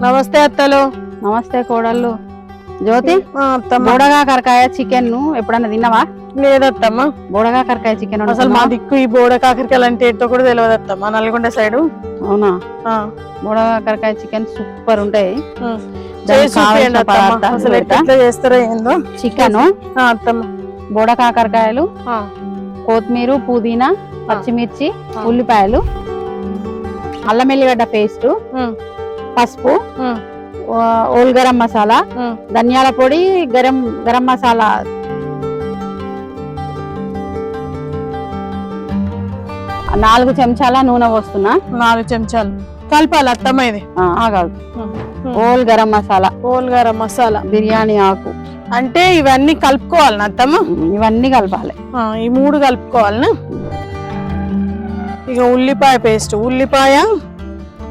నమస్తే అత్తలు. నమస్తే కోడళ్ళు. జ్యోతి, అత్తమ్మ. బోడగా కరకాయ చికెన్ ఎప్పుడన్నా తిన్నావా? లేదత్తమ్మ. బోడగా కరకాయ చికెన్ అసలు మా దిక్కు ఈ బోడ కాకరకాయలు అంటే ఏంటో కూడా తెలియదు అత్తమ్మ, నల్గొండ సైడ్. అవునా? బోడగా కరకాయ చికెన్ సూపర్ ఉంటాయి. అసలు ఎట్లా చేస్తారో ఏందో. చికెన్, అత్తమ్మ, బోడ కాకరకాయలు, కొత్తిమీర, పుదీనా, పచ్చిమిర్చి, ఉల్లిపాయలు, అల్లం ఎల్లిగడ్డ పేస్ట్, పసుపు, ఓల్ గరం మసాలా, ధనియాల పొడి, గరం మసాలా, నాలుగు చెంచాల నూనె పోస్తున్నా. 4 చెంచాలు కలపాలి అత్తమ్మ. ఇది ఆగాదు. ఓల్ గరం మసాలా, ఓల్ గరం మసాలా, బిర్యానీ ఆకు. అంటే ఇవన్నీ కలుపుకోవాలి అత్తమ్మ? ఇవన్నీ కలపాలి. ఈ 3 కలుపుకోవాలనా? ఇక ఉల్లిపాయ పేస్ట్, ఉల్లిపాయ,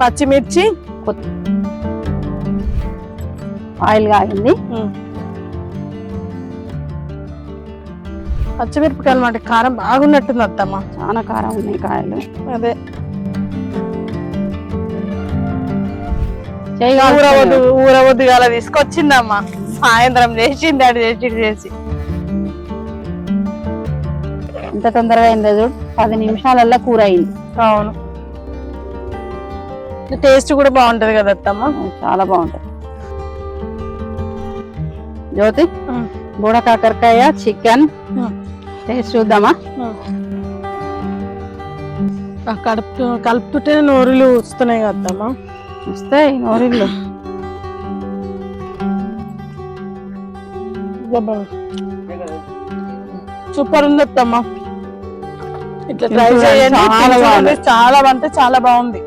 పచ్చిమిర్చి, ఆయిల్ కాగింది. పచ్చిమిరపకాయలు మాట కారం బాగున్నట్టుంది అత్తమ్మ. చాలా కారం ఉన్నాయి కాయలు. అదే ఊరవద్దు అలా తీసుకొచ్చిందమ్మా. సాయంత్రం చేసింది, అటు చేసి ఎంత తొందరగా అయిందో చూడు. 10 నిమిషాలల్లో కూర అయింది. అవును, టేస్ట్ కూడా బాగుంటది కదా అత్తమ్మ. చాలా బాగుంటది. జ్యోతి, బోడ కాకరకాయ చికెన్ టేస్ట్ చూద్దామా? కలుపుతుంటే నోరులు వస్తున్నాయి కదమ్మా. వస్తాయి నోరులు. సూపర్ ఉంది అత్తమ్మ. ఇట్లా ట్రై చేయండి. చాలా అంటే చాలా బాగుంది.